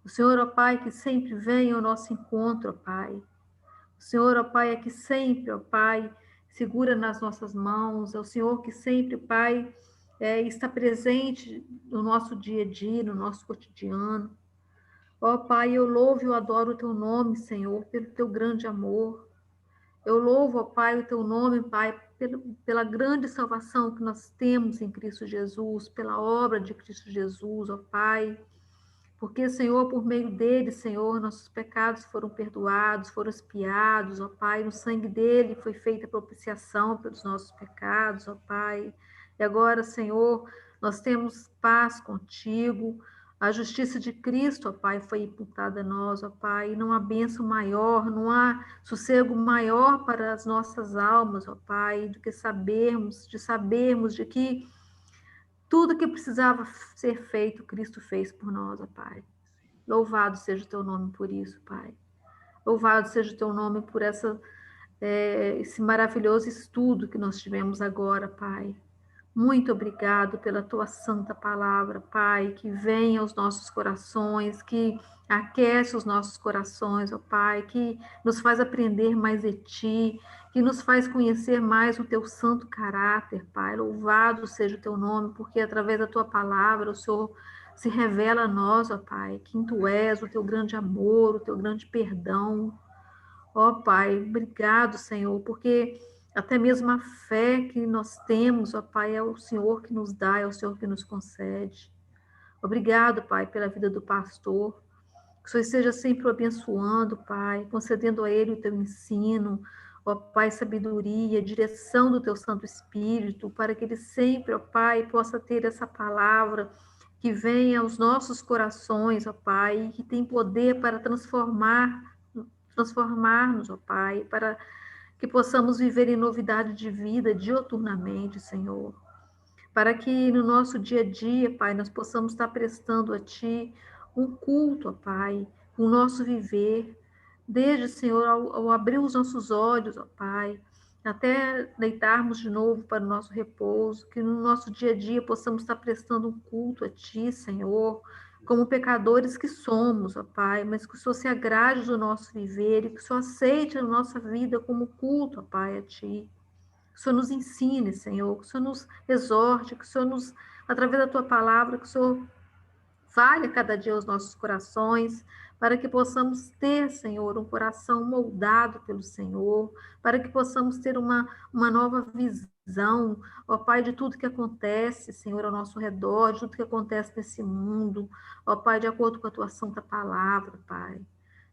O Senhor, ó Pai, que sempre vem ao nosso encontro, ó Pai. O Senhor, ó Pai, é que sempre, ó Pai, segura nas nossas mãos. É o Senhor que sempre, Pai, está presente no nosso dia a dia, no nosso cotidiano. Ó Pai, eu louvo e eu adoro o Teu nome, Senhor, pelo Teu grande amor. Eu louvo, ó Pai, o teu nome, Pai, pela grande salvação que nós temos em Cristo Jesus, pela obra de Cristo Jesus, ó Pai. Porque, Senhor, por meio dele, Senhor, nossos pecados foram perdoados, foram expiados, ó Pai. No sangue dele foi feita a propiciação pelos nossos pecados, ó Pai. E agora, Senhor, nós temos paz contigo. A justiça de Cristo, ó Pai, foi imputada a nós, ó Pai. E não há bênção maior, não há sossego maior para as nossas almas, ó Pai, do que sabermos de que tudo que precisava ser feito, Cristo fez por nós, ó Pai. Louvado seja o teu nome por isso, Pai. Louvado seja o teu nome por esse maravilhoso estudo que nós tivemos agora, Pai. Muito obrigado pela tua santa palavra, Pai, que vem aos nossos corações, que aquece os nossos corações, ó Pai, que nos faz aprender mais de ti, que nos faz conhecer mais o teu santo caráter, Pai. Louvado seja o teu nome, porque através da tua palavra o Senhor se revela a nós, ó Pai, quem tu és, o teu grande amor, o teu grande perdão. Ó Pai, obrigado, Senhor, porque até mesmo a fé que nós temos, ó Pai, é o Senhor que nos dá, é o Senhor que nos concede. Obrigado, Pai, pela vida do pastor. Que o Senhor esteja sempre o abençoando, Pai, concedendo a ele o teu ensino, ó Pai, sabedoria, direção do teu Santo Espírito, para que ele sempre, ó Pai, possa ter essa palavra que venha aos nossos corações, ó Pai, e que tem poder para transformar-nos, ó Pai, para que possamos viver em novidade de vida dioturnamente, Senhor. Para que no nosso dia a dia, Pai, nós possamos estar prestando a Ti um culto, ó Pai, o nosso viver, desde, Senhor, ao abrir os nossos olhos, ó Pai, até deitarmos de novo para o nosso repouso, que no nosso dia a dia possamos estar prestando um culto a Ti, Senhor, como pecadores que somos, ó Pai, mas que o Senhor se agrade do nosso viver e que o Senhor aceite a nossa vida como culto, ó Pai, a Ti. Que o Senhor nos ensine, Senhor, que o Senhor nos exorte, que o Senhor nos, através da Tua palavra, que o Senhor fale a cada dia os nossos corações, para que possamos ter, Senhor, um coração moldado pelo Senhor, para que possamos ter uma nova visão, ó Pai, de tudo que acontece, Senhor, ao nosso redor, de tudo que acontece nesse mundo, ó Pai, de acordo com a Tua santa palavra, Pai.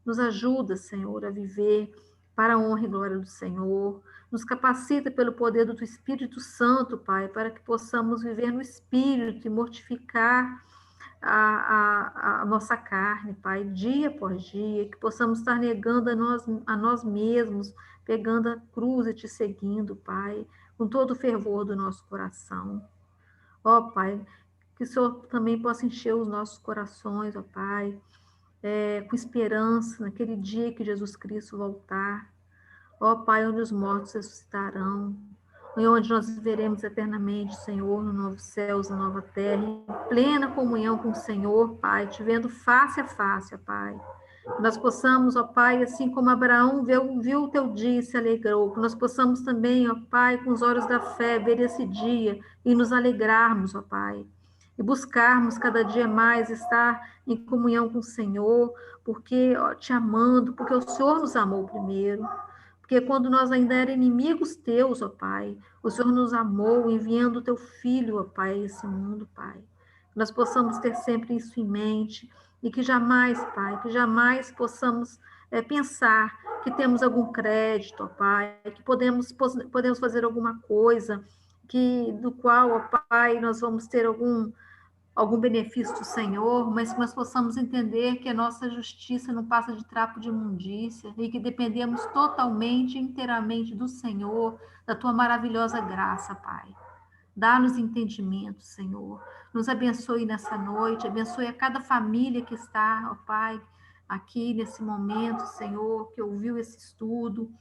Nos ajuda, Senhor, a viver para a honra e glória do Senhor. Nos capacita pelo poder do Teu Espírito Santo, Pai, para que possamos viver no Espírito e mortificar a nossa carne, Pai, dia após dia, que possamos estar negando a nós mesmos, pegando a cruz e Te seguindo, Pai, com todo o fervor do nosso coração. Ó, Pai, que o Senhor também possa encher os nossos corações, ó Pai, com esperança naquele dia que Jesus Cristo voltar. Ó Pai, onde os mortos ressuscitarão, e onde nós viveremos eternamente, Senhor, no novo céus, na nova terra, em plena comunhão com o Senhor, Pai, te vendo face a face, ó Pai. Que nós possamos, ó Pai, assim como Abraão viu o teu dia e se alegrou, que nós possamos também, ó Pai, com os olhos da fé, ver esse dia e nos alegrarmos, ó Pai. E buscarmos cada dia mais estar em comunhão com o Senhor, porque ó, te amando, porque o Senhor nos amou primeiro. Porque quando nós ainda éramos inimigos teus, ó Pai, o Senhor nos amou, enviando o teu Filho, ó Pai, a esse mundo, Pai. Que nós possamos ter sempre isso em mente e que jamais, Pai, que jamais possamos pensar que temos algum crédito, ó Pai, que podemos fazer alguma coisa do qual, ó Pai, nós vamos ter algum benefício do Senhor, mas que nós possamos entender que a nossa justiça não passa de trapo de imundícia e que dependemos totalmente e inteiramente do Senhor, da Tua maravilhosa graça, Pai. Dá-nos entendimento, Senhor. Nos abençoe nessa noite, abençoe a cada família que está, ó Pai, aqui nesse momento, Senhor, que ouviu esse estudo.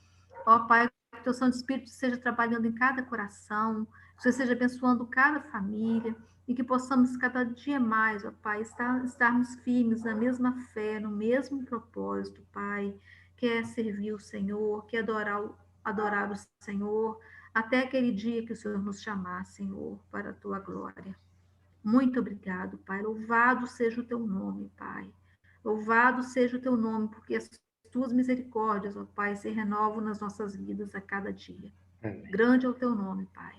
Ó Pai, que o Teu Santo Espírito esteja trabalhando em cada coração, que o Senhor esteja abençoando cada família, e que possamos cada dia mais, ó Pai, estarmos firmes na mesma fé, no mesmo propósito, Pai, que é servir o Senhor, que é adorar o Senhor, até aquele dia que o Senhor nos chamar, Senhor, para a Tua glória. Muito obrigado, Pai. Louvado seja o Teu nome, Pai. Louvado seja o Teu nome, porque tuas misericórdias, ó Pai, se renovam nas nossas vidas a cada dia. Amém. Grande é o teu nome, Pai.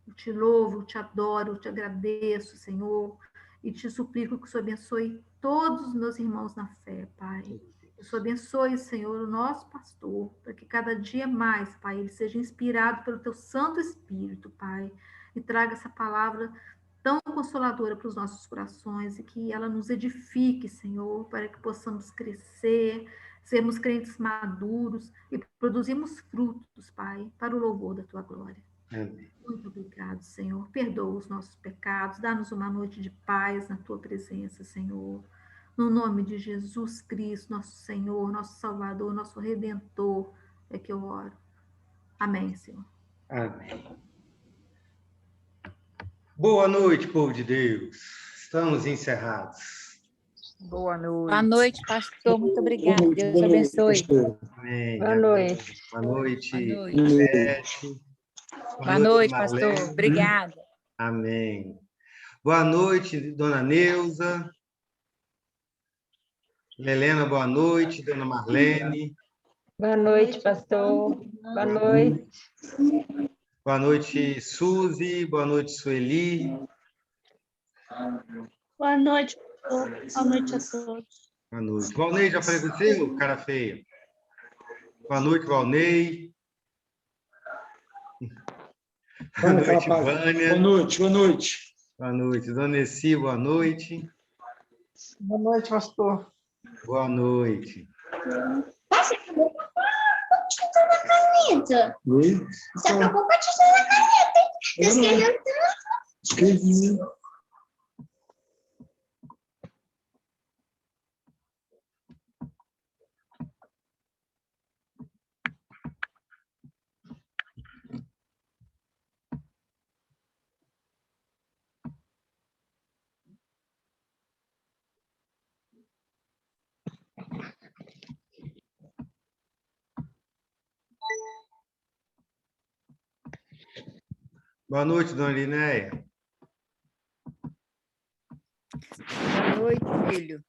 Eu te louvo, eu te adoro, eu te agradeço, Senhor, e te suplico que o Senhor abençoe todos os meus irmãos na fé, Pai. Que o Senhor abençoe, Senhor, o nosso pastor, para que cada dia mais, Pai, ele seja inspirado pelo teu Santo Espírito, Pai, e traga essa palavra tão consoladora para os nossos corações e que ela nos edifique, Senhor, para que possamos crescer, sermos crentes maduros e produzirmos frutos, Pai, para o louvor da tua glória. Amém. Muito obrigado, Senhor. Perdoa os nossos pecados, dá-nos uma noite de paz na tua presença, Senhor. No nome de Jesus Cristo, nosso Senhor, nosso Salvador, nosso Redentor, é que eu oro. Amém, Senhor. Amém. Boa noite, povo de Deus. Estamos encerrados. Boa noite. Boa noite, pastor. Muito obrigada. Deus abençoe. Amém. Boa noite. Boa noite. Boa noite. Boa noite, pastor. Marlene. Obrigada. Amém. Boa noite, dona Neuza. Helena, boa noite. Dona Marlene. Boa noite, pastor. Boa noite. Boa noite, Suzy. Boa noite, Sueli. Boa noite, pastor. Boa noite a todos. Boa noite. Valnei, já falei com você, cara feio? Boa noite, Valnei. Boa noite, Vânia. Boa noite, boa noite. Boa noite. Dona Essi, boa noite. Boa noite, pastor. Boa noite. Você acabou com a tinta na caneta. Oi? Você acabou com a tinta na caneta, hein? Tá escrevendo tanto. Escrevi. Boa noite, dona Linéia. Boa noite, filho.